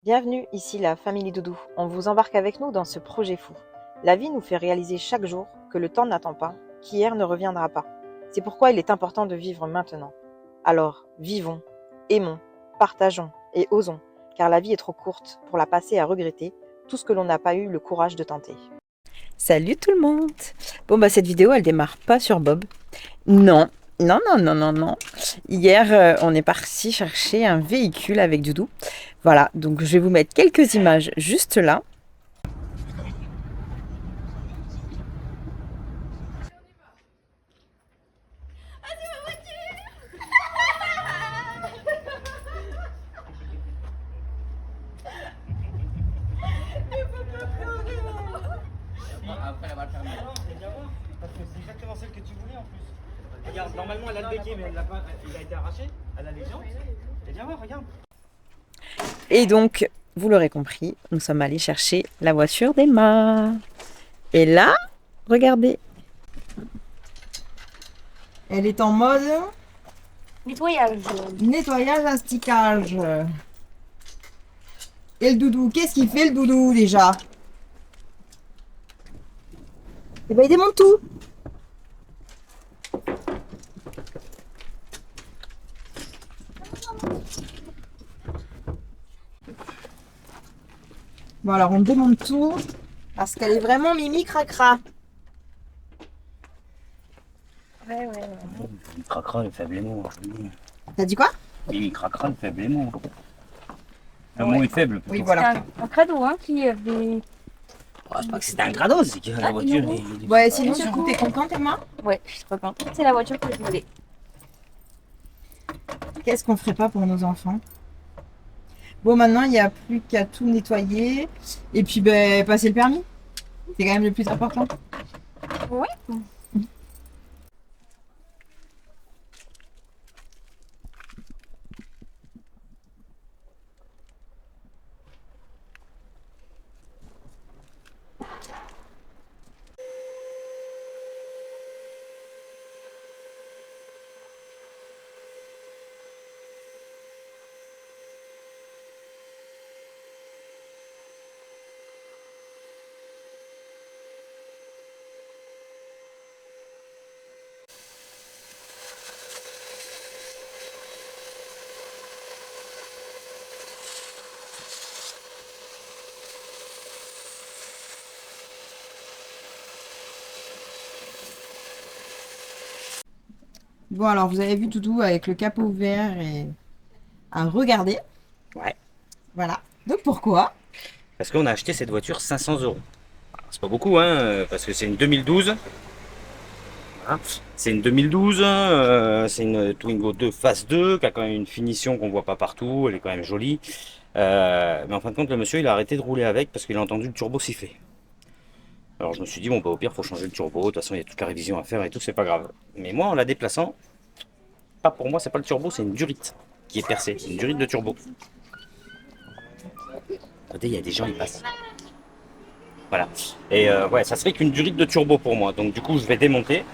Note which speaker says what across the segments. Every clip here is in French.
Speaker 1: Bienvenue, ici la famille Doudou. On vous embarque avec nous dans ce projet fou. La vie nous fait réaliser chaque jour que le temps n'attend pas, qu'hier ne reviendra pas. C'est pourquoi il est important de vivre maintenant. Alors, vivons, aimons, partageons et osons, car la vie est trop courte pour la passer à regretter tout ce que l'on n'a pas eu le courage de tenter.
Speaker 2: Salut tout le monde. Bon cette vidéo elle démarre pas sur Bob. Non, non. Hier on est parti chercher un véhicule avec Doudou. Voilà, donc je vais vous mettre quelques images juste là.
Speaker 3: Après, elle va le fermer. Non, viens voir, parce que c'est exactement celle que tu voulais en plus. Regarde, normalement elle a le béquet, mais elle l'a pas, il a été arraché. Elle a les jantes. Et viens voir, regarde.
Speaker 2: Et donc, vous l'aurez compris, nous sommes allés chercher la voiture d'Emma. Et là, regardez. Elle est en mode nettoyage asticage. Et le Doudou, qu'est-ce qu'il fait le Doudou déjà? Eh ben il démonte tout. Bon alors on démonte tout parce qu'elle est vraiment mimi cracra. Ouais.
Speaker 3: Mimi cracra, le faible mot.
Speaker 2: T'as dit quoi?
Speaker 3: Mimi cracra, le faible mot. Le mot est faible.
Speaker 2: Oui voilà.
Speaker 4: C'est un cadeau hein, qui avait.
Speaker 3: Oh, c'est pas que c'était un grados, c'est que la voiture.
Speaker 2: Ouais sinon du coup t'es contente Emma?
Speaker 4: Ouais, je suis trop contente. C'est la voiture que je voulais.
Speaker 2: Qu'est-ce qu'on ferait pas pour nos enfants? Bon maintenant il n'y a plus qu'à tout nettoyer et puis passer le permis. C'est quand même le plus important.
Speaker 4: Ouais.
Speaker 2: Bon alors vous avez vu Doudou avec le capot ouvert et à regarder.
Speaker 3: Ouais.
Speaker 2: Voilà. Donc pourquoi?
Speaker 3: Parce qu'on a acheté cette voiture 500 €. C'est pas beaucoup, hein, parce que c'est une 2012. Voilà. C'est une 2012, c'est une Twingo 2 Phase 2 qui a quand même une finition qu'on voit pas partout, elle est quand même jolie. Mais en fin de compte, le monsieur il a arrêté de rouler avec parce qu'il a entendu le turbo siffler. Alors je me suis dit, bon, bah, au pire, faut changer le turbo. De toute façon, il y a toute la révision à faire et tout, c'est pas grave. Mais moi, en la déplaçant, pas pour moi, c'est pas le turbo, c'est une durite qui est percée. Une durite de turbo. Regardez, il y a des gens, ils passent. Voilà. Et ouais, ça serait qu'une durite de turbo pour moi. Donc du coup, je vais démonter.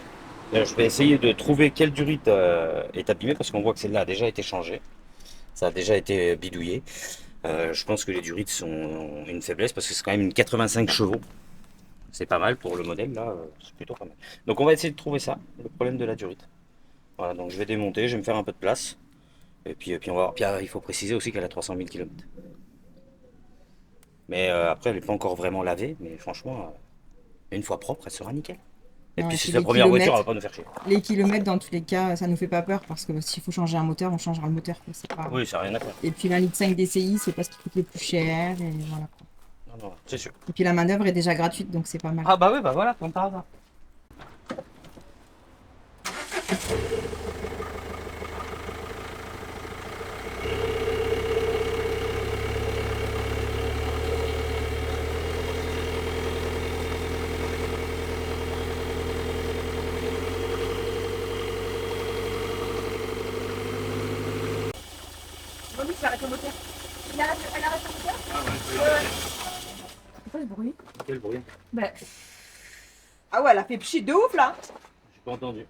Speaker 3: Je vais essayer de trouver quelle durite est abîmée parce qu'on voit que celle-là a déjà été changée. Ça a déjà été bidouillé. Je pense que les durites sont une faiblesse parce que c'est quand même une 85 chevaux. C'est pas mal pour le modèle là, c'est plutôt pas mal. Donc on va essayer de trouver ça, le problème de la durite. Voilà, donc je vais démonter, je vais me faire un peu de place. Et puis on va voir. Puis il faut préciser aussi qu'elle a 300 000 km. Mais après, elle n'est pas encore vraiment lavée, mais franchement, une fois propre, elle sera nickel. Et
Speaker 2: Non,
Speaker 3: puis
Speaker 2: et
Speaker 3: si
Speaker 2: puis
Speaker 3: c'est la
Speaker 2: les
Speaker 3: première voiture, elle va
Speaker 2: kilomètres.
Speaker 3: pas nous faire chier.
Speaker 2: Les kilomètres dans tous les cas ça nous fait pas peur parce que s'il faut changer un moteur on changera le moteur quoi. C'est pas...
Speaker 3: Oui, ça n'a rien à faire.
Speaker 2: Et puis 1,5 litre DCI c'est pas ce qui coûte le plus cher et voilà quoi.
Speaker 3: Non, c'est sûr.
Speaker 2: Et puis la main d'œuvre est déjà gratuite donc c'est pas mal.
Speaker 3: Ah bah oui, bah voilà, comme par hasard.
Speaker 4: Oui, ça arrête le moteur. Elle arrête le moteur.
Speaker 3: Ah ouais,
Speaker 4: C'est quoi ce bruit?
Speaker 3: quel bruit.
Speaker 4: Bah,
Speaker 2: Ah ouais elle a fait pchit de ouf là.
Speaker 3: J'ai pas entendu.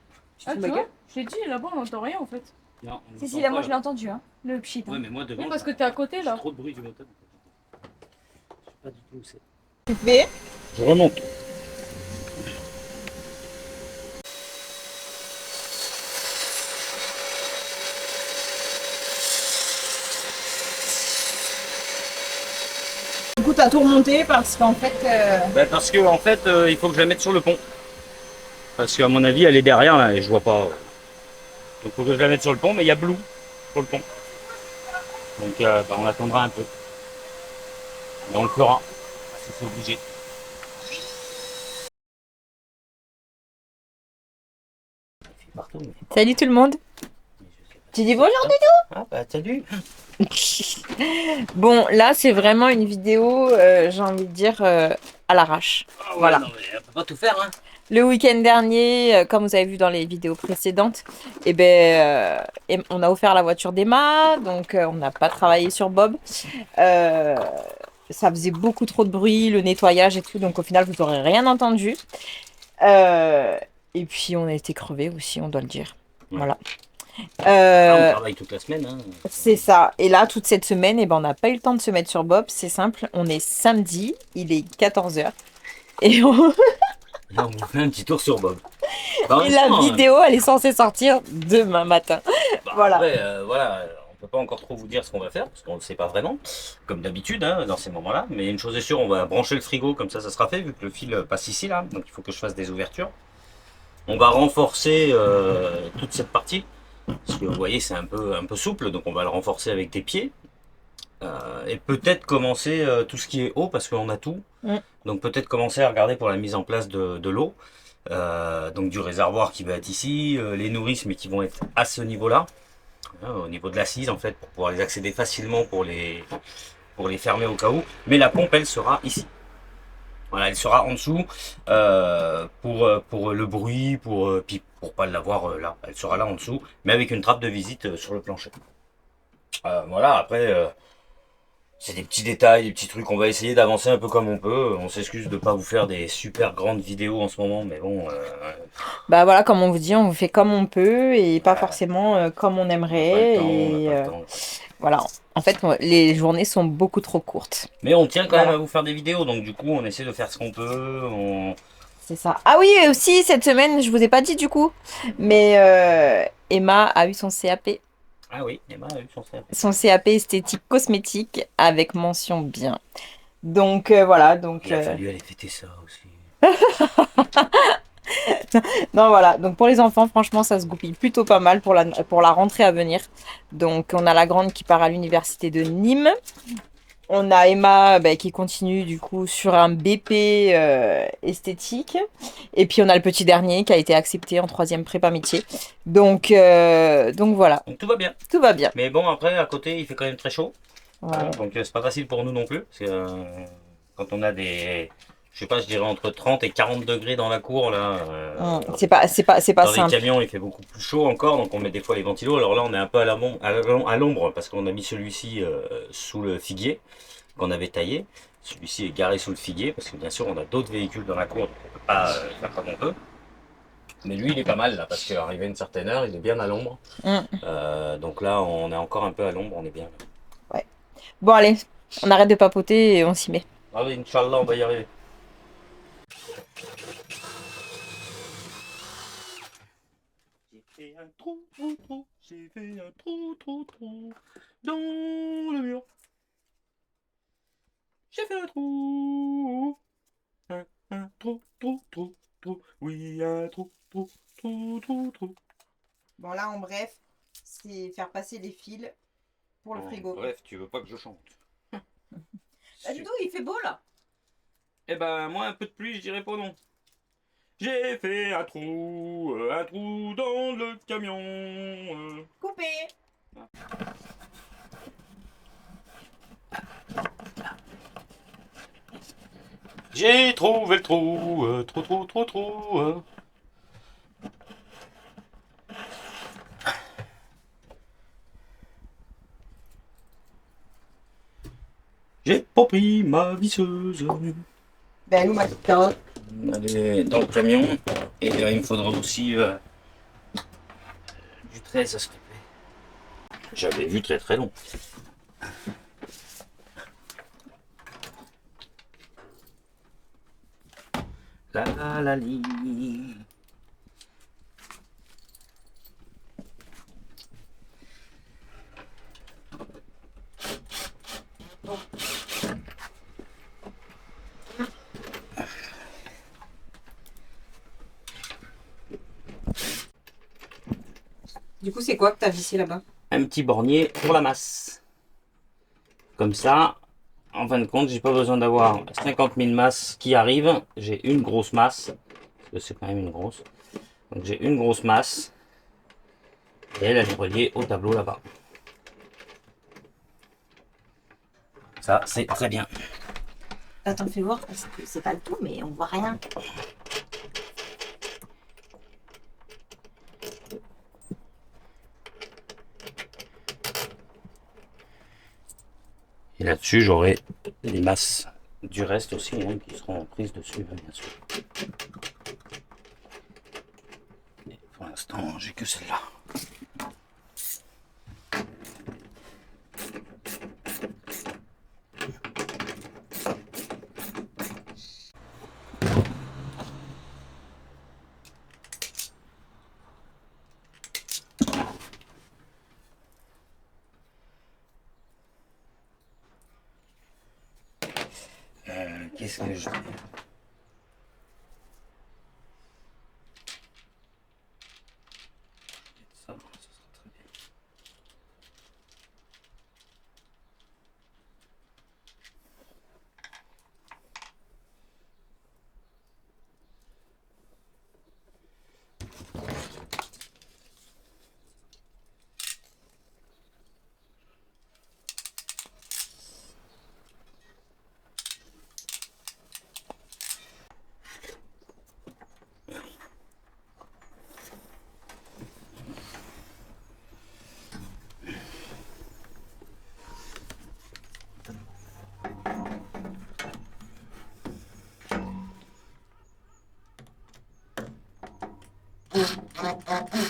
Speaker 4: ah, tu vois, je t'ai dit, là-bas on n'entend rien en fait.
Speaker 3: Non, on
Speaker 4: Si,
Speaker 3: entend
Speaker 4: là,
Speaker 3: pas,
Speaker 4: moi je l'ai entendu, hein, le pchit.
Speaker 3: Ouais,
Speaker 4: Hein.
Speaker 3: mais moi devant,
Speaker 4: Oui, parce que t'es à côté là.
Speaker 3: trop de bruit du moteur. pas du tout où c'est.
Speaker 2: Tu fais?
Speaker 3: Je remonte.
Speaker 2: Du coup, t'as tout remonté parce qu'en fait.
Speaker 3: Ben, parce que en fait, il faut que je la mette sur le pont. Parce qu'à mon avis, elle est derrière là et je vois pas. Donc il faut que je la mette sur le pont, mais il y a Blue sur le pont. Donc ben, on attendra un peu. Et on le fera. Si c'est obligé. Il fait partout, mais
Speaker 2: Salut tout le monde.
Speaker 3: je sais pas.
Speaker 2: Tu dis bonjour
Speaker 3: Ah bah salut.
Speaker 2: Bon, là, c'est vraiment une vidéo, j'ai envie de dire, à l'arrache.
Speaker 3: Ah ouais,
Speaker 2: Voilà.
Speaker 3: non mais on peut pas tout faire hein.
Speaker 2: Le week-end dernier, comme vous avez vu dans les vidéos précédentes, eh ben, on a offert la voiture d'Emma, donc on n'a pas travaillé sur Bob. Euh, Ça faisait beaucoup trop de bruit, le nettoyage et tout, donc au final, vous n'aurez rien entendu. Et puis, on a été crevés aussi, on doit le dire.
Speaker 3: Ouais.
Speaker 2: Voilà.
Speaker 3: Là, on travaille toute la semaine. Hein.
Speaker 2: C'est ça. Et là, toute cette semaine, eh ben, on n'a pas eu le temps de se mettre sur Bob. C'est simple, on est samedi, il est 14h. Et,
Speaker 3: Là, on fait un petit tour sur Bob. Bah,
Speaker 2: et la vidéo, elle est censée sortir demain matin.
Speaker 3: bah,
Speaker 2: Voilà.
Speaker 3: Après, voilà, on peut pas encore trop vous dire ce qu'on va faire parce qu'on ne sait pas vraiment, comme d'habitude hein, dans ces moments-là. Mais une chose est sûre, on va brancher le frigo comme ça sera fait vu que le fil passe ici là. Donc il faut que je fasse des ouvertures. On va renforcer toute cette partie parce que vous voyez c'est un peu souple, donc on va le renforcer avec des pieds. Et peut-être commencer tout ce qui est eau parce qu'on a tout.
Speaker 2: Mm.
Speaker 3: Donc peut-être commencer à regarder pour la mise en place de l'eau. Donc du réservoir qui va être ici, les nourrices mais qui vont être à ce niveau-là, hein, au niveau de l'assise en fait, pour pouvoir les accéder facilement pour les fermer au cas où. Mais la pompe elle sera ici. Voilà, elle sera en dessous pour le bruit, puis pour pas l'avoir là. Elle sera là en dessous, mais avec une trappe de visite sur le plancher. Voilà, après c'est des petits détails, des petits trucs. On va essayer d'avancer un peu comme on peut. On s'excuse de pas vous faire des super grandes vidéos en ce moment, mais bon,
Speaker 2: Bah voilà, comme on vous dit, on vous fait comme on peut et pas
Speaker 3: Ouais.
Speaker 2: forcément comme on
Speaker 3: on n'a
Speaker 2: aimerait.
Speaker 3: pas le temps, on n'a
Speaker 2: Et
Speaker 3: pas le temps.
Speaker 2: voilà. En fait, les journées sont beaucoup trop courtes.
Speaker 3: Mais on tient quand même
Speaker 2: Voilà.
Speaker 3: à vous faire des vidéos, donc du coup, on essaie de faire ce qu'on peut.
Speaker 2: C'est ça. Ah oui, et aussi, cette semaine, je vous ai pas dit du coup, mais Emma a eu son CAP.
Speaker 3: Ah oui, Emma a eu son CAP.
Speaker 2: Son CAP esthétique cosmétique avec mention bien. Donc voilà, donc
Speaker 3: Il a fallu aller fêter ça aussi.
Speaker 2: non voilà, donc pour les enfants, franchement, ça se goupille plutôt pas mal pour la rentrée à venir. Donc on a la grande qui part à l'université de Nîmes. On a Emma qui continue du coup sur un BP esthétique. Et puis on a le petit dernier qui a été accepté en 3e prépa métier. Donc voilà,
Speaker 3: Donc tout va bien.
Speaker 2: tout va bien.
Speaker 3: Mais bon, après, à côté, il fait quand même très chaud.
Speaker 2: Ouais.
Speaker 3: Donc c'est pas facile pour nous non plus. Parce que quand on a des, je sais pas, je dirais entre 30 et 40 degrés dans la cour, là.
Speaker 2: C'est pas
Speaker 3: Dans
Speaker 2: simple.
Speaker 3: les camions, il fait beaucoup plus chaud encore, donc on met des fois les ventilos. Alors là, on est un peu à l'ombre parce qu'on a mis celui-ci sous le figuier qu'on avait taillé. Celui-ci est garé sous le figuier parce que bien sûr, on a d'autres véhicules dans la cour, donc on peut pas faire comme on veut. Mais lui, il est pas mal là parce qu'arrivé à une certaine heure, il est bien à l'ombre. Donc là, on est encore un peu à l'ombre, on est bien.
Speaker 2: Bon allez, on arrête de papoter et on s'y met.
Speaker 3: Allez, Inch'Allah, on va y arriver. J'ai fait un trou, j'ai fait un trou dans le mur. J'ai fait un trou, un trou, oui, un trou.
Speaker 2: Bon là en bref, c'est faire passer les fils pour le frigo.
Speaker 3: Bref, tu veux pas que je chante.
Speaker 2: Bah, dis donc, il fait beau là.
Speaker 3: Eh ben, moi, un peu de pluie, je dirais pas non. J'ai fait un trou dans le camion.
Speaker 2: Coupé.
Speaker 3: J'ai trouvé le trou, trou. J'ai pas pris ma visseuse.
Speaker 2: Ben nous ma petite carotte.
Speaker 3: Elle est dans le camion. Et il me faudra aussi du 13, s'il te plaît. J'avais vu très très long. La la la li.
Speaker 2: Du coup, c'est quoi que t'as vissé là-bas?
Speaker 3: Un petit bornier pour la masse. Comme ça, en fin de compte, j'ai pas besoin d'avoir 50 000 masses qui arrivent. J'ai une grosse masse. Parce que c'est quand même une grosse. Donc j'ai une grosse masse. Et elle est reliée au tableau là-bas. Ça, c'est très bien.
Speaker 2: Attends, fais voir, parce que c'est pas le tout, mais on voit rien.
Speaker 3: Et là-dessus, j'aurai les masses du reste aussi, hein, qui seront prises dessus, bien sûr. Et pour l'instant, j'ai que celle-là. Qu'est-ce que je fais? Ça, ça sera très bien.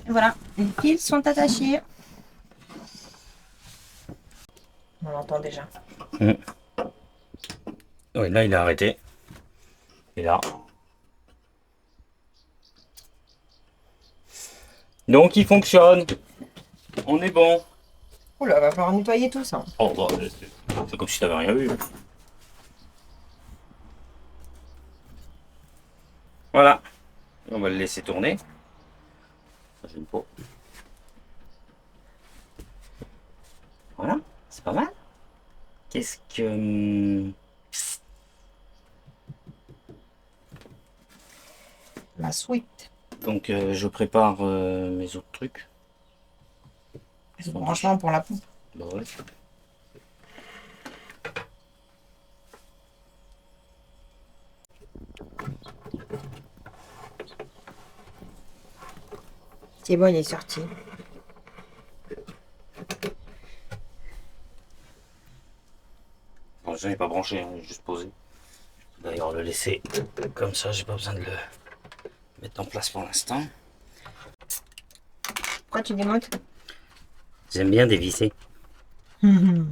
Speaker 2: Voilà, les fils sont attachés. On l'entend déjà.
Speaker 3: Oui, là, il a arrêté. Et là. Donc, il fonctionne. On est bon.
Speaker 2: Oh là, va falloir nettoyer tout ça.
Speaker 3: Oh, bah, c'est comme si tu n'avais rien vu. Voilà. On va le laisser tourner. Ça, j'aime pas. Voilà, c'est pas mal. Qu'est-ce que...
Speaker 2: La suite.
Speaker 3: Donc, je prépare mes autres trucs.
Speaker 2: Franchement, pour la pompe.
Speaker 3: Bah ouais.
Speaker 2: C'est bon, il est sorti.
Speaker 3: Bon, je n'ai pas branché, hein, j'ai juste posé. D'ailleurs, le laisser comme ça, j'ai pas besoin de le mettre en place pour l'instant.
Speaker 2: Pourquoi tu démontes?
Speaker 3: J'aime bien dévisser.
Speaker 2: Il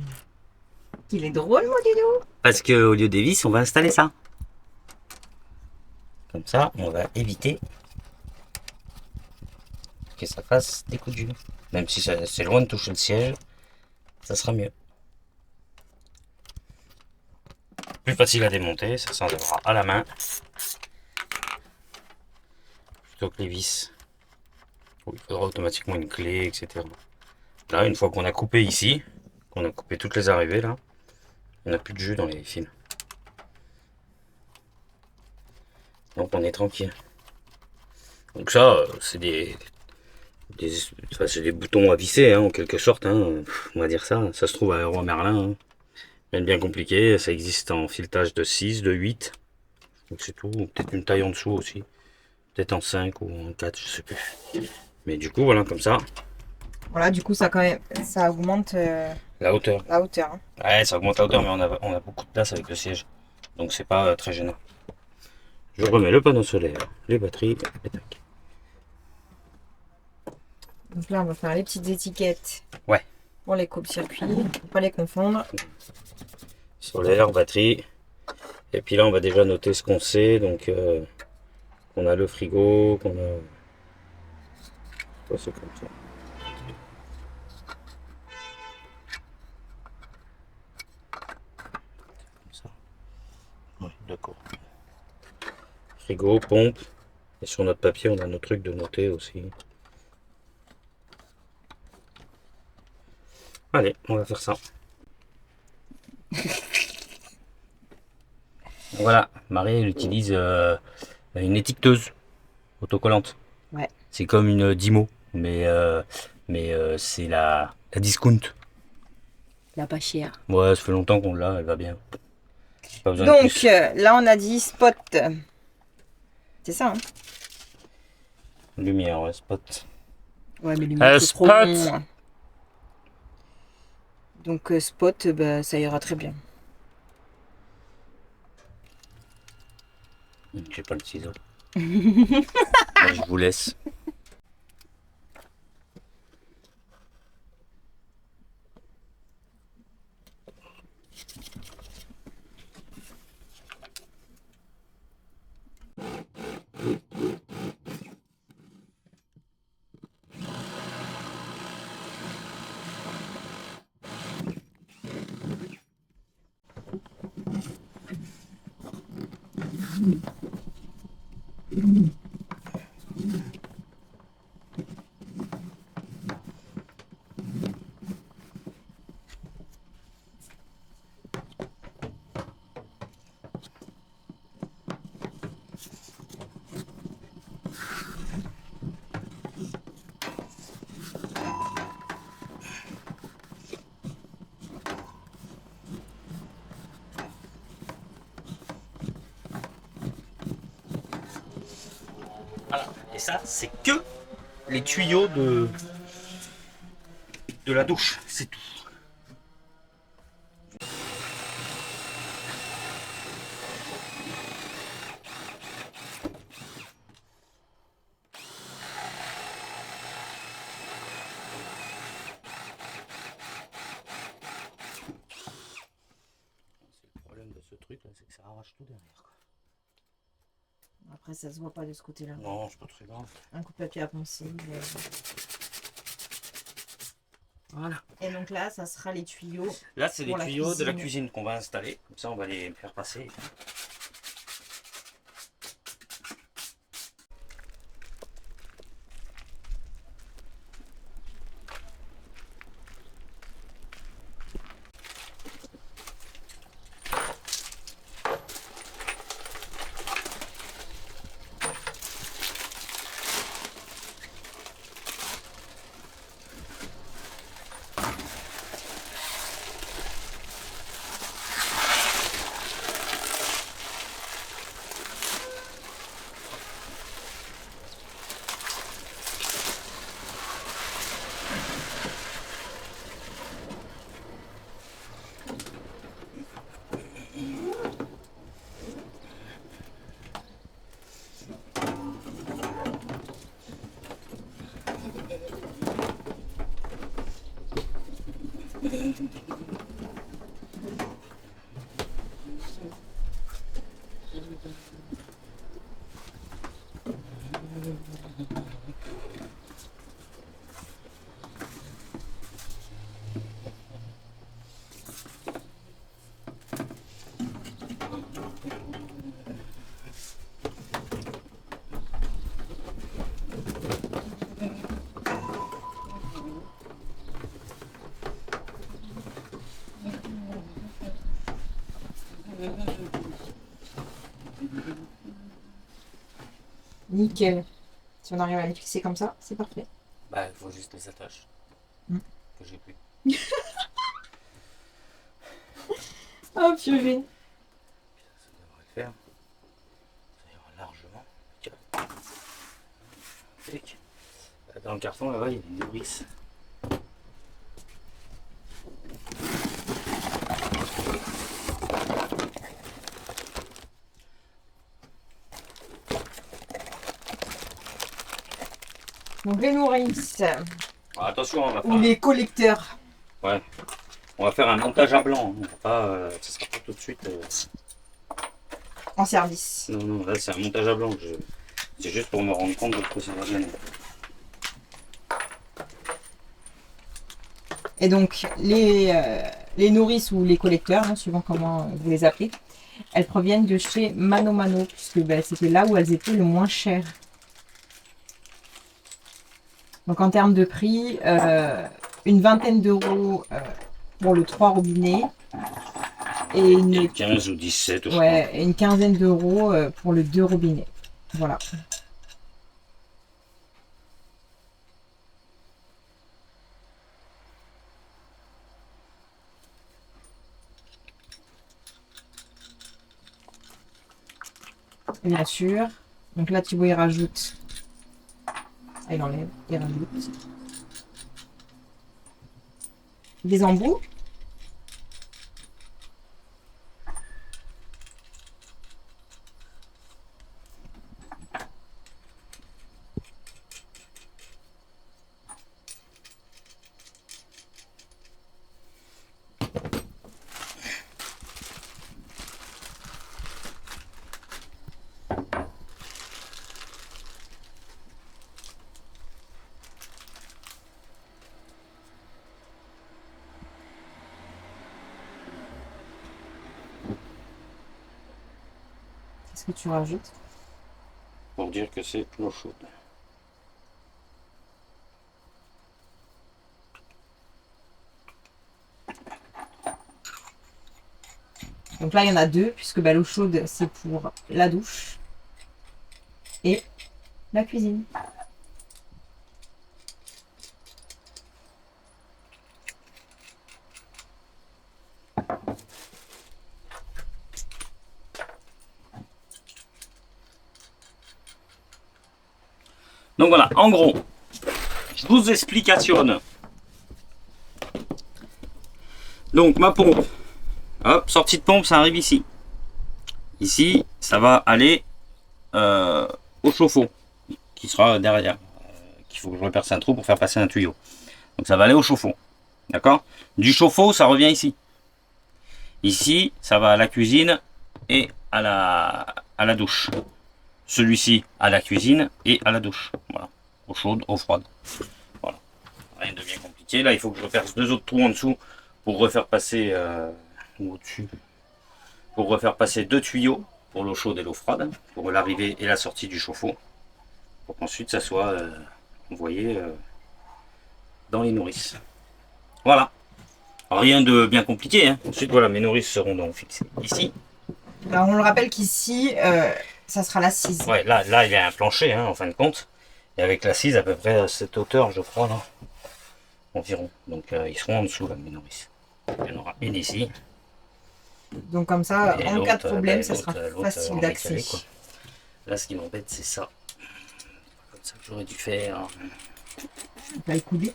Speaker 2: est drôle, mon Didou.
Speaker 3: Parce qu'au lieu des vis, on va installer ça. Comme ça, on va éviter que ça fasse des coups de jus. Même si c'est loin de toucher le siège, ça sera mieux. Plus facile à démonter, ça s'enlèvera à la main. Plutôt que les vis. Où il faudra automatiquement une clé, etc. Là, une fois qu'on a coupé ici, qu'on a coupé toutes les arrivées, là, on n'a plus de jus dans les fils. Donc on est tranquille. Donc ça, c'est des enfin, c'est des boutons à visser, hein, en quelque sorte, hein, on va dire ça. Ça se trouve à Leroy Merlin. Hein. Rien de bien compliqué. Ça existe en filetage de 6, de 8. Donc c'est tout. Peut-être une taille en dessous aussi. Peut-être en 5 ou en 4, je sais plus. Mais du coup, voilà, comme ça,
Speaker 2: Voilà, du coup, ça quand même, ça augmente
Speaker 3: la hauteur.
Speaker 2: la hauteur. Hein.
Speaker 3: Ouais, ça augmente la hauteur, mais on a beaucoup de place avec le siège. Donc c'est pas très gênant. Je remets le panneau solaire, les batteries, et tac.
Speaker 2: Donc là, on va faire les petites étiquettes.
Speaker 3: Ouais.
Speaker 2: Pour les coupe-circuits, pour pas les confondre.
Speaker 3: Solaire, batterie. Et puis là, on va déjà noter ce qu'on sait. Donc, qu'on a le frigo, qu'on a... C'est comme ça. Comme ça. Ouais, d'accord. Frigo, pompe. Et sur notre papier, on a nos trucs de noter aussi. Allez, on va faire ça. Voilà, Marie, elle utilise une étiqueteuse autocollante.
Speaker 2: Ouais.
Speaker 3: C'est comme une Dymo, mais c'est la discount.
Speaker 2: La pas chère.
Speaker 3: Ouais, ça fait longtemps qu'on l'a, elle va bien. Pas besoin de
Speaker 2: Donc
Speaker 3: plus.
Speaker 2: là, on a dit spot. C'est ça, hein?
Speaker 3: Lumière, ouais, spot.
Speaker 2: Ouais, mais lumière, c'est trop
Speaker 3: spot.
Speaker 2: long, moi. Donc spot, bah, ça ira très bien.
Speaker 3: J'ai pas le ciseau. Moi, je vous laisse. Voilà. Et ça, c'est que les tuyaux de la douche, c'est tout. Le problème de ce truc là, c'est que ça arrache tout derrière. Quoi.
Speaker 2: Après, ça se voit pas de ce côté-là.
Speaker 3: Non, c'est pas très grave.
Speaker 2: Un coup de papier à poncer.
Speaker 3: Voilà.
Speaker 2: Et donc là, ça sera les tuyaux.
Speaker 3: Là, c'est les
Speaker 2: Pour la
Speaker 3: tuyaux de la
Speaker 2: cuisine.
Speaker 3: cuisine qu'on va installer. Comme ça, on va les faire passer.
Speaker 2: Nickel. Si on arrive à les fixer comme ça, c'est parfait.
Speaker 3: Bah, il faut juste les attaches.
Speaker 2: Mm.
Speaker 3: Que j'ai plus.
Speaker 2: Oh purée.
Speaker 3: Ça devrait le faire. Ça ira largement. Tiens. Tac. Dans le carton là-bas, il y a des nourrices.
Speaker 2: Donc les nourrices
Speaker 3: Alors, attention, on va
Speaker 2: ou
Speaker 3: faire,
Speaker 2: les collecteurs.
Speaker 3: on va faire un montage à blanc. On va pas, ça sera pas tout de suite.
Speaker 2: En service.
Speaker 3: Non, non, là c'est un montage à blanc. C'est juste pour me rendre compte de ce que ça va donner.
Speaker 2: Et donc les nourrices ou les collecteurs, hein, suivant comment vous les appelez, elles proviennent de chez Mano Mano, puisque ben, c'était là où elles étaient le moins chères. Donc en termes de prix, une vingtaine d'euros pour le 3 robinets et
Speaker 3: Et 15 ou 17, je crois.
Speaker 2: ouais, et une quinzaine d'euros pour le 2 robinets. Voilà. Et bien sûr. Donc là, Thibaut, il rajoute. Ah, il enlève, il rajoute. Des embouts. Qu'est-ce que tu rajoutes?
Speaker 3: Pour dire que c'est l'eau chaude.
Speaker 2: Donc là, il y en a deux, puisque bah, l'eau chaude, c'est pour la douche et la cuisine.
Speaker 3: Donc voilà, en gros, je vous explicationne. Donc ma pompe, hop, sortie de pompe, ça arrive ici. Ici, ça va aller au chauffe-eau, qui sera derrière. Qu'il faut que je reperce un trou pour faire passer un tuyau. Donc ça va aller au chauffe-eau. D'accord? Du chauffe-eau, ça revient ici. Ici, ça va à la cuisine et à la douche. Celui-ci à la cuisine et à la douche. Voilà. Eau chaude, eau froide. Voilà. Rien de bien compliqué. Là, il faut que je reperce deux autres trous en dessous pour refaire passer, ou au-dessus, pour refaire passer deux tuyaux pour l'eau chaude et l'eau froide, pour l'arrivée et la sortie du chauffe-eau, pour qu'ensuite ça soit envoyé dans les nourrices. Voilà. Rien de bien compliqué. Hein. Ensuite, voilà, mes nourrices seront donc fixées ici.
Speaker 2: Alors, on le rappelle qu'ici, ça sera l'assise.
Speaker 3: Ouais, là, il y a un plancher, hein, en fin de compte. Et avec l'assise, à peu près à cette hauteur, je crois, là. Environ. Donc, ils seront en dessous, là, mes nourrices. Il y en aura une ici.
Speaker 2: Donc comme ça,
Speaker 3: Et
Speaker 2: en cas de
Speaker 3: l'autre,
Speaker 2: problème,
Speaker 3: ben,
Speaker 2: ça sera
Speaker 3: l'autre,
Speaker 2: facile
Speaker 3: en
Speaker 2: d'accès.
Speaker 3: décalé, quoi. Là, ce qui m'embête, c'est ça. Comme ça que j'aurais dû faire.
Speaker 2: Pas le couder.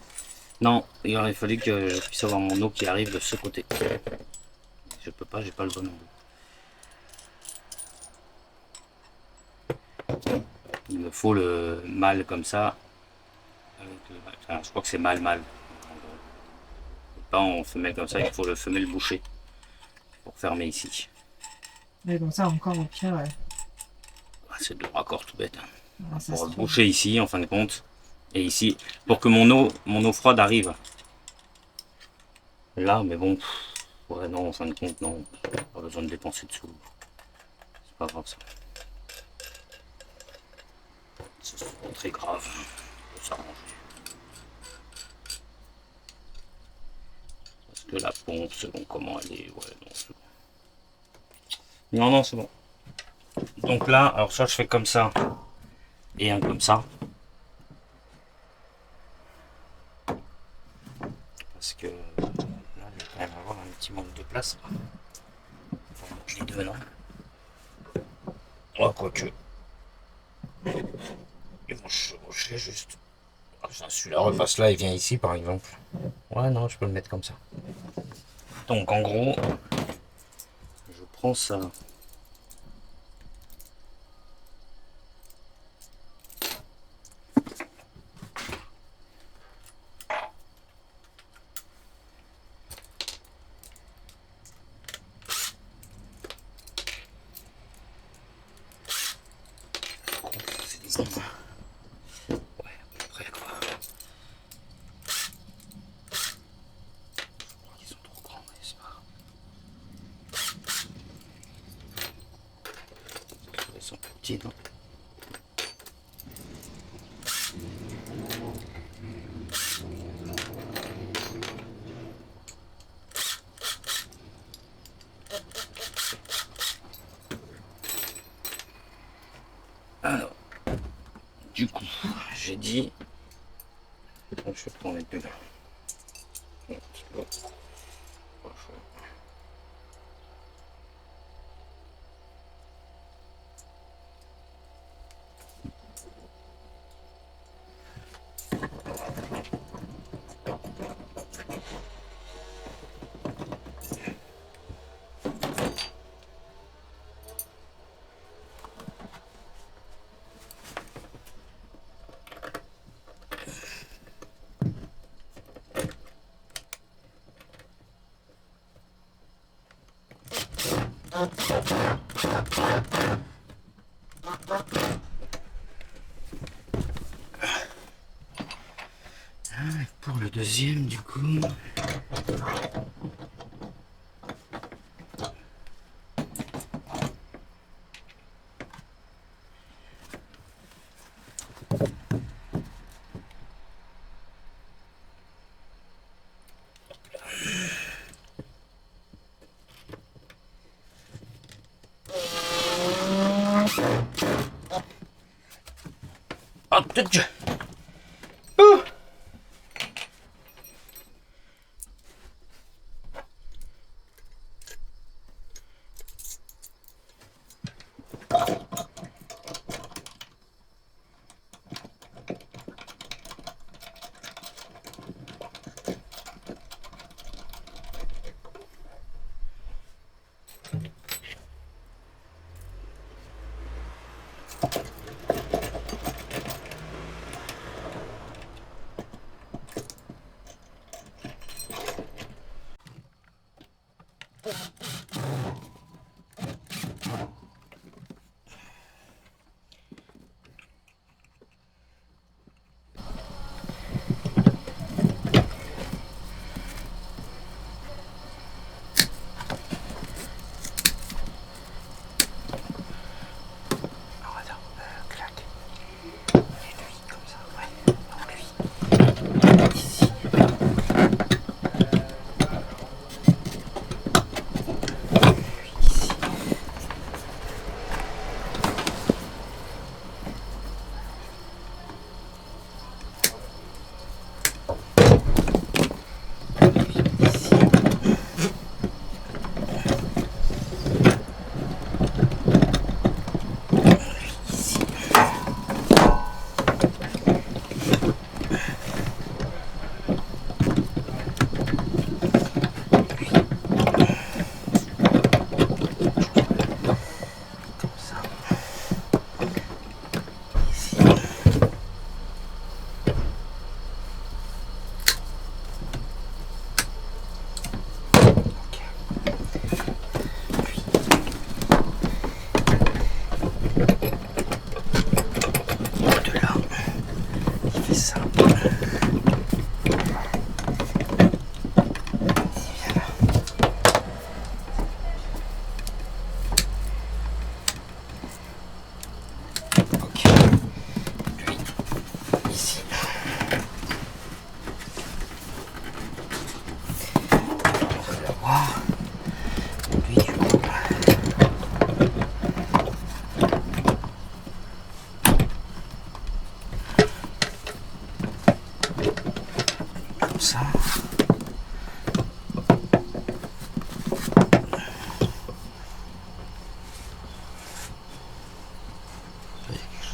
Speaker 3: Non, il aurait fallu que je puisse avoir mon eau qui arrive de ce côté. Je peux pas, j'ai pas le bon angle. Il me faut le mâle comme ça. Enfin, je crois que c'est mâle. Pas en femelle comme ça, il faut le femelle bouché pour fermer ici.
Speaker 2: Mais comme ça, encore au pire,
Speaker 3: C'est deux raccords tout bête. Hein.
Speaker 2: voilà, ça
Speaker 3: Pour
Speaker 2: se
Speaker 3: le
Speaker 2: trouve.
Speaker 3: boucher ici en fin de compte. Et ici, pour que mon eau froide arrive. Là, mais bon, ouais, non, en fin de compte, non. Pas besoin de dépenser dessous. C'est pas grave ça. C'est pas très grave. Faut s'arranger. Parce que la pompe, selon comment elle est, ouais, non, c'est bon. Non, c'est bon. Donc là, alors ça, je fais comme ça. Et un comme ça. parce que là, il va quand même avoir un petit manque de place. Pour mettre les deux, non? Oh, quoique. Ils vont chevaucher juste. Ah, celui-là repasse là et vient ici, par exemple. Ouais, non, je peux le mettre comme ça. Donc, en gros, je prends ça. C'est des endroits. Ouais, à peu près quoi. Je crois qu'ils sont trop grands, mais c'est pas grave. Ils sont plus petits, non? Alors, du coup, j'ai dit. Je vais prendre les deux là. Un petit peu. Pour le deuxième, du coup. Oh, Dieu.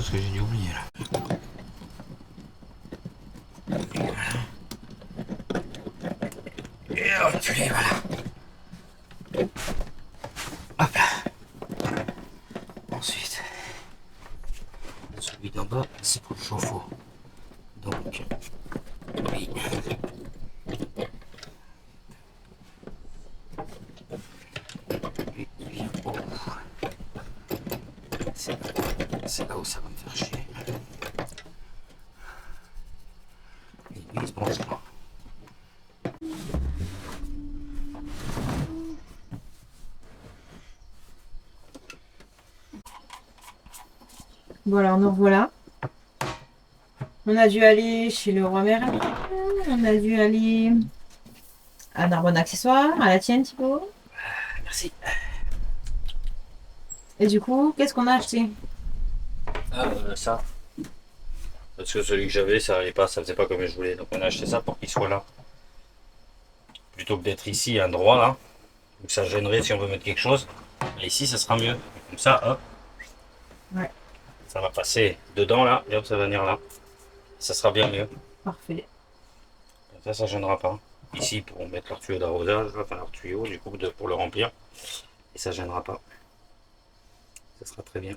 Speaker 3: chose que j'ai dû oublier là. Et hop, voilà. Hop là. Ensuite, celui d'en bas, c'est pour le chauffe-eau. Donc, oui. Et il vient au bout. C'est là où ça va me faire chier. Et lui, il se branche là.
Speaker 2: Voilà, nous revoilà. On a dû aller chez le roi Merlin. On a dû aller à Narbonne Accessoires, à la tienne, Thibaut.
Speaker 3: Merci.
Speaker 2: Et du coup, qu'est-ce qu'on a acheté?
Speaker 3: Ça. Parce que celui que j'avais, ça allait pas, ça faisait pas comme je voulais. Donc on a acheté ça pour qu'il soit là. Plutôt que d'être ici, un droit là. Donc ça gênerait si on veut mettre quelque chose. Et ici, ça sera mieux. Comme ça, hop.
Speaker 2: Ouais.
Speaker 3: Ça va passer dedans là, et hop, ça va venir là. Ça sera bien mieux.
Speaker 2: Parfait.
Speaker 3: Comme ça gênera pas. Ici, pour mettre leur tuyau d'arrosage, enfin leur tuyau, du coup, pour le remplir. Et ça gênera pas. Ça sera très bien.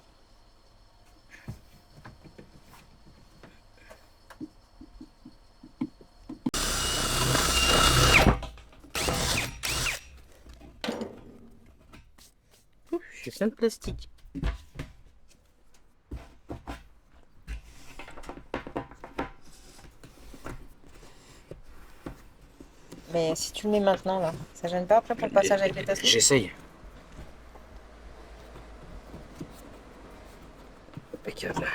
Speaker 3: J'ai plein de plastique.
Speaker 1: Mais si tu le mets maintenant, là, ça gêne pas après pour le passage avec les tasses?
Speaker 3: J'essaye. Impeccable.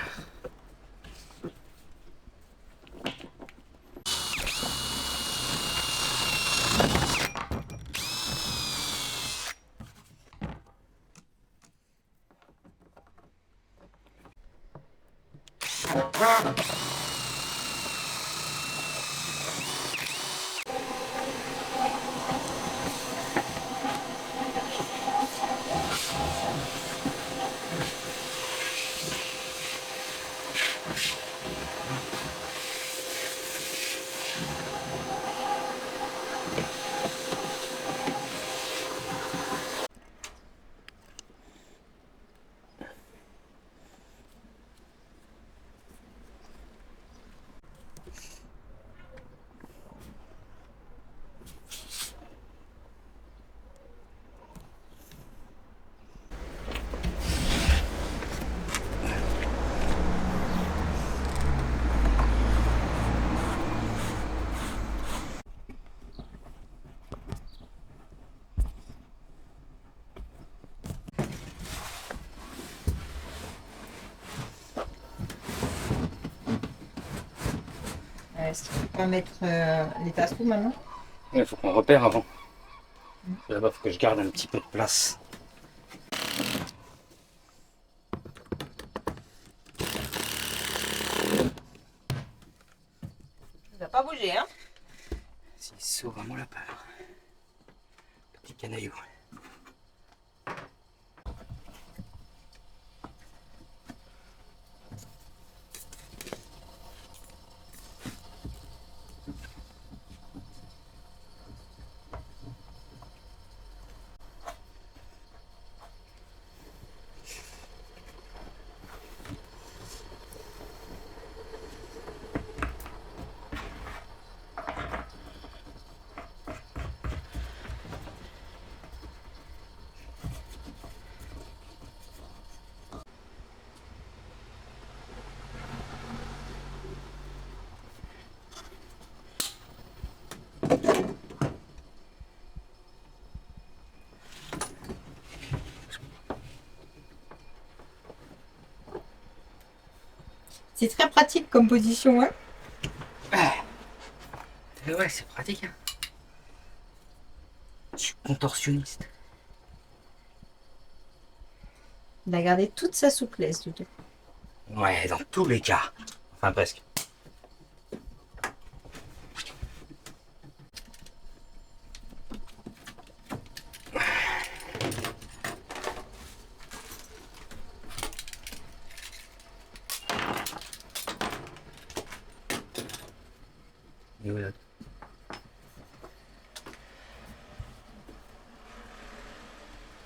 Speaker 2: Est-ce qu'on peut mettre les tasses tout maintenant?
Speaker 3: Il faut qu'on repère avant. Là-bas, il faut que je garde un petit peu de place.
Speaker 2: Il va pas bouger, hein?
Speaker 3: S'il sauve vraiment la peur. Petit canaillou.
Speaker 2: C'est très pratique comme position, hein?
Speaker 3: Ouais, c'est pratique. Hein. Je suis contorsionniste.
Speaker 2: Il a gardé toute sa souplesse, du tout.
Speaker 3: Ouais, dans tous les cas. Enfin, presque. Et voilà.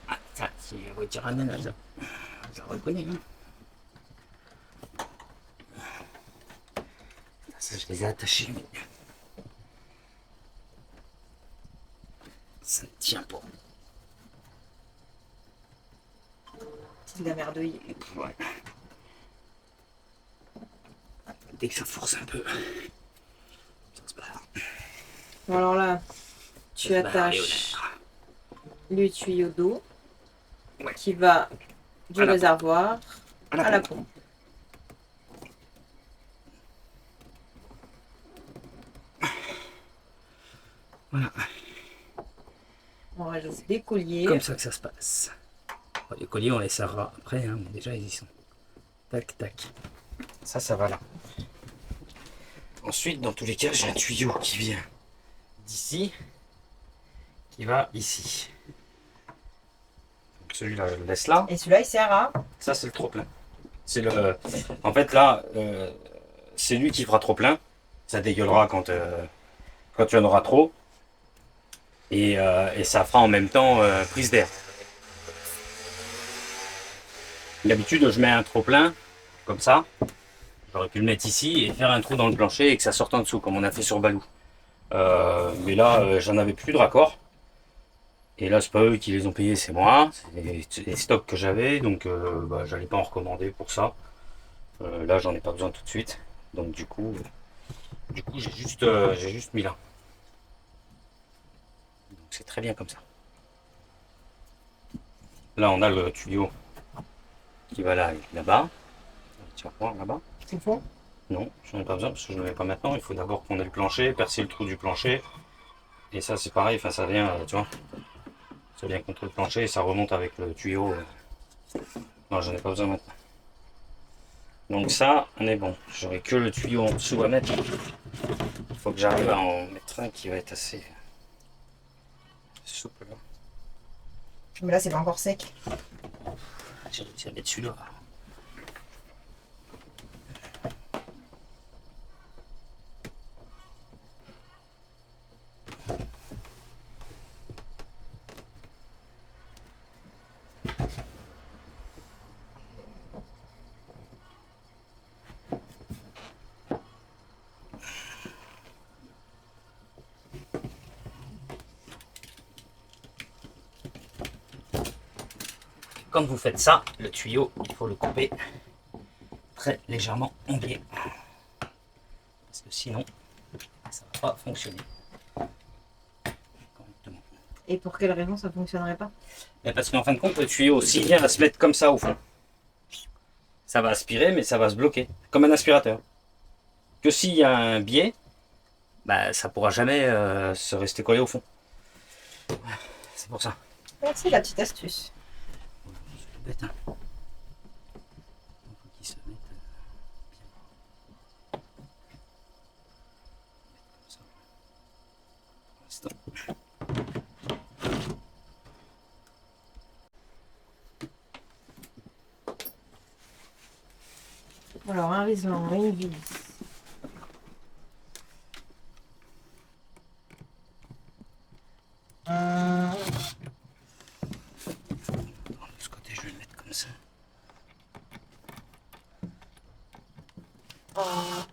Speaker 3: Ah, ça, c'est la voiture à nana, ça. Je la reconnais, hein. Ça, je les ai attachés, mais ça ne tient pas.
Speaker 2: C'est de la merdouille.
Speaker 3: Ouais. Dès que ça force un peu, ça se barre.
Speaker 2: Bon, alors là, tu
Speaker 3: Ça se barre,
Speaker 2: attaches le tuyau d'eau
Speaker 3: Ouais.
Speaker 2: qui va du
Speaker 3: À la
Speaker 2: réservoir à la
Speaker 3: pompe.
Speaker 2: pompe.
Speaker 3: Voilà.
Speaker 2: On rajoute des colliers.
Speaker 3: Comme ça que ça se passe. Bon, les colliers, on les serrera après, hein, mais déjà ils y sont. Tac, tac. Ça va là. Ensuite, dans tous les cas, j'ai un tuyau qui vient d'ici, qui va ici. Donc celui-là, je le laisse là.
Speaker 2: Et celui-là, il sert à...
Speaker 3: Ça, c'est le trop-plein. C'est le... En fait, là, c'est lui qui fera trop-plein. Ça dégueulera quand il y en aura trop. Et ça fera en même temps prise d'air. D'habitude, je mets un trop-plein, comme ça. J'aurais pu le mettre ici et faire un trou dans le plancher et que ça sorte en dessous, comme on a fait sur Balou. Mais là, j'en avais plus de raccord. Et là, c'est pas eux qui les ont payés, c'est moi. C'est les stocks que j'avais, donc j'allais pas en recommander pour ça. Là, j'en ai pas besoin tout de suite. Donc du coup j'ai juste mis là. Donc c'est très bien comme ça. Là, on a le tuyau qui va là-bas. Tu vas voir là-bas.
Speaker 2: C'est fond.
Speaker 3: Non, j'en ai pas besoin parce que je ne le mets pas maintenant. Il faut d'abord qu'on ait le plancher, percer le trou du plancher. Et ça, c'est pareil, enfin, ça vient, tu vois. Ça vient contre le plancher et ça remonte avec le tuyau. Non, j'en ai pas besoin maintenant. Donc ça, on est bon. J'aurai que le tuyau en dessous à mettre. Il faut que j'arrive à en mettre un qui va être assez souple.
Speaker 2: Mais là, c'est pas encore sec.
Speaker 3: J'ai réussi à mettre celui-là. Quand vous faites ça, le tuyau, il faut le couper très légèrement en biais. Parce que sinon, ça ne va pas fonctionner correctement.
Speaker 2: Et pour quelle raison ça fonctionnerait pas?
Speaker 3: Mais parce qu'en fin de compte, le tuyau, s'il vient à se mettre comme ça au fond, ça va aspirer, mais ça va se bloquer, comme un aspirateur. Que s'il y a un biais, ça ne pourra jamais se rester collé au fond. C'est pour ça.
Speaker 2: Merci la petite astuce.
Speaker 3: C'est bête, hein. Il faut qu'il se mette bien. Comme ça. Pour l'instant.
Speaker 2: Alors, un raisin, une vis.
Speaker 3: De ce côté, je vais le mettre comme ça. Ah,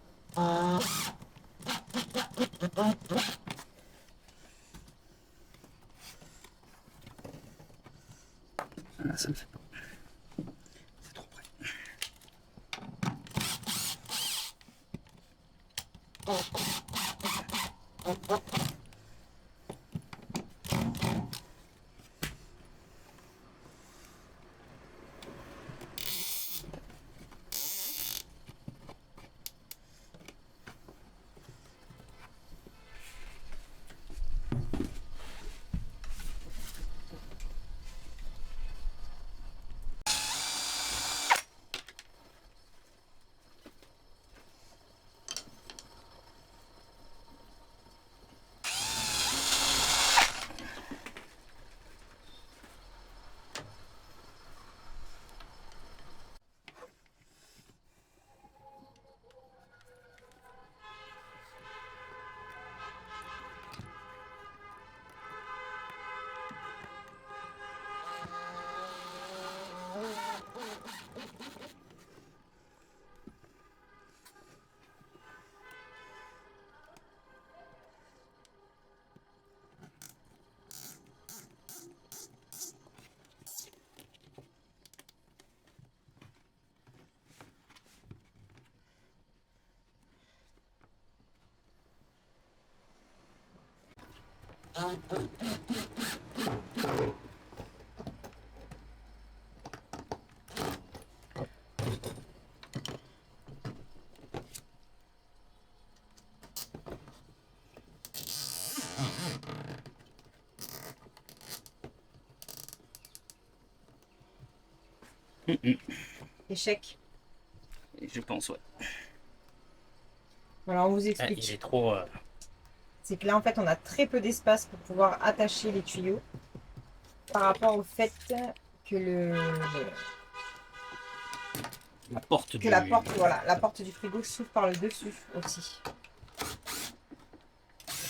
Speaker 3: ça me fait pas. C'est trop près.
Speaker 2: Échec.
Speaker 3: Je pense, ouais.
Speaker 2: Voilà, on vous
Speaker 3: Ah,
Speaker 2: explique.
Speaker 3: il est trop.
Speaker 2: C'est que là, en fait, on a très peu d'espace pour pouvoir attacher les tuyaux par rapport au fait que
Speaker 3: La porte
Speaker 2: que la porte, voilà, la porte du frigo s'ouvre par le dessus aussi.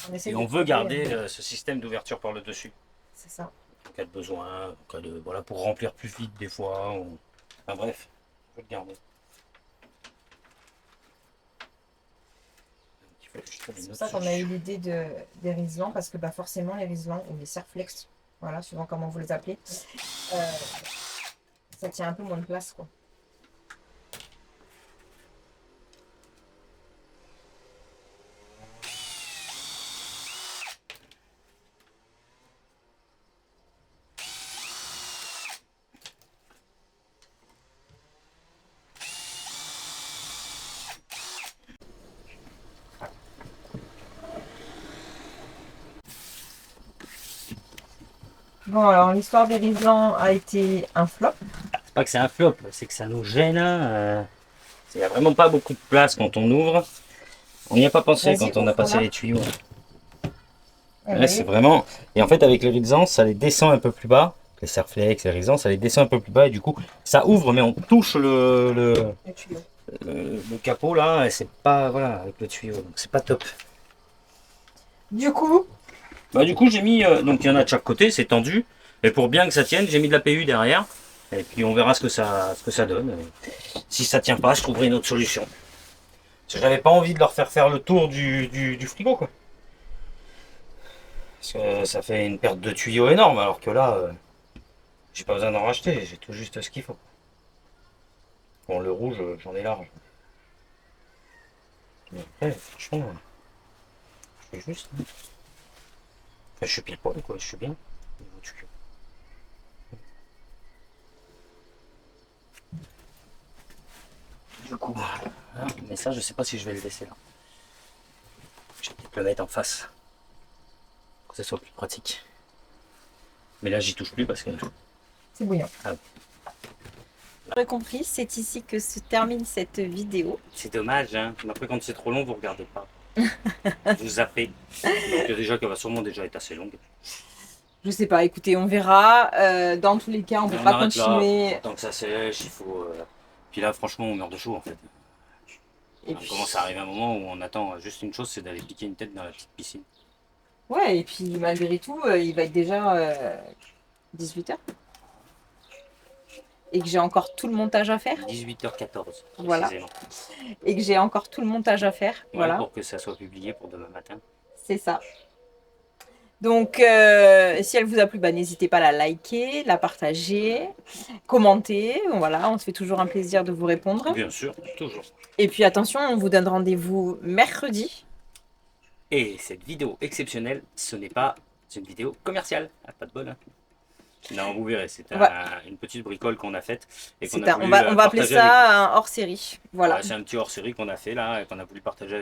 Speaker 2: On essaie
Speaker 3: Et
Speaker 2: de
Speaker 3: on veut
Speaker 2: trouver,
Speaker 3: garder ce système d'ouverture par le dessus.
Speaker 2: c'est ça.
Speaker 3: En cas de besoin, en cas de, voilà, pour remplir plus vite des fois. Enfin bref, on peut le garder.
Speaker 2: C'est pour ça qu'on a eu l'idée des riselants, parce que bah, forcément les riselants ou les serflex, voilà, suivant comment vous les appelez, ça tient un peu moins de place, quoi. Bon, alors l'histoire des riselants a été un flop.
Speaker 3: C'est pas que c'est un flop, c'est que ça nous gêne. Il n'y a vraiment pas beaucoup de place quand on ouvre. On n'y a pas pensé
Speaker 2: Vas-y,
Speaker 3: quand on a
Speaker 2: ouvre,
Speaker 3: passé
Speaker 2: là.
Speaker 3: les tuyaux.
Speaker 2: Ah
Speaker 3: Là,
Speaker 2: oui.
Speaker 3: c'est vraiment. Et en fait, avec les risants, ça les descend un peu plus bas. Les serflex, les risants, ça les descend un peu plus bas. Et du coup, ça ouvre, mais on touche
Speaker 2: Le tuyau.
Speaker 3: le capot là. Et c'est pas. Voilà, avec le tuyau. Donc, c'est pas top.
Speaker 2: Du coup,
Speaker 3: Bah, du coup, j'ai mis. Donc, il y en a de chaque côté, c'est tendu. Et pour bien que ça tienne, j'ai mis de la PU derrière. Et puis, on verra ce que ça donne. Et si ça tient pas, je trouverai une autre solution. Parce que j'avais pas envie de leur faire le tour du frigo, quoi. Parce que ça fait une perte de tuyaux énorme, alors que là, j'ai pas besoin d'en racheter, j'ai tout juste ce qu'il faut. Bon, le rouge, j'en ai large. Mais après, franchement, je fais juste. Enfin, je suis pile poil, quoi, je suis bien. Au niveau du cul. Du coup, voilà. Mais ça, je sais pas si je vais le laisser là. Je vais peut-être le mettre en face. Pour que ça soit plus pratique. Mais là, j'y touche plus parce que.
Speaker 2: c'est bouillant.
Speaker 3: Ah.
Speaker 2: Vous aurez compris, c'est ici que se termine cette vidéo.
Speaker 3: C'est dommage, hein. Mais après, quand c'est trop long, vous regardez pas. Vous zappez. Donc, déjà qu'elle va sûrement déjà être assez longue.
Speaker 2: Je sais pas, écoutez, on verra. Dans tous les cas, on ne peut
Speaker 3: On
Speaker 2: pas
Speaker 3: arrête là.
Speaker 2: continuer.
Speaker 3: Tant que ça sèche, il faut. Puis là, franchement, on meurt de chaud en fait.
Speaker 2: Et
Speaker 3: On
Speaker 2: puis...
Speaker 3: commence à arriver un moment où on attend juste une chose, c'est d'aller piquer une tête dans la petite piscine.
Speaker 2: Ouais, et puis malgré tout, il va être déjà 18h. Et que j'ai encore tout le montage à faire.
Speaker 3: 18h14,
Speaker 2: Voilà.
Speaker 3: précisément.
Speaker 2: Et que j'ai encore tout le montage à faire.
Speaker 3: Ouais,
Speaker 2: Voilà,
Speaker 3: pour que ça soit publié pour demain matin.
Speaker 2: c'est ça. Donc, si elle vous a plu, bah, n'hésitez pas à la liker, la partager, commenter. Voilà, on se fait toujours un plaisir de vous répondre.
Speaker 3: Bien sûr, toujours.
Speaker 2: Et puis attention, on vous donne rendez-vous mercredi.
Speaker 3: Et cette vidéo exceptionnelle, ce n'est pas une vidéo commerciale. Ah, pas de bol. Hein. Non, vous verrez, c'est une petite bricole qu'on a faite. Et qu'on a voulu
Speaker 2: on va appeler
Speaker 3: partager avec vous.
Speaker 2: ça un hors-série. Voilà.
Speaker 3: Ouais, c'est un petit hors-série qu'on a fait là, et qu'on a voulu partager avec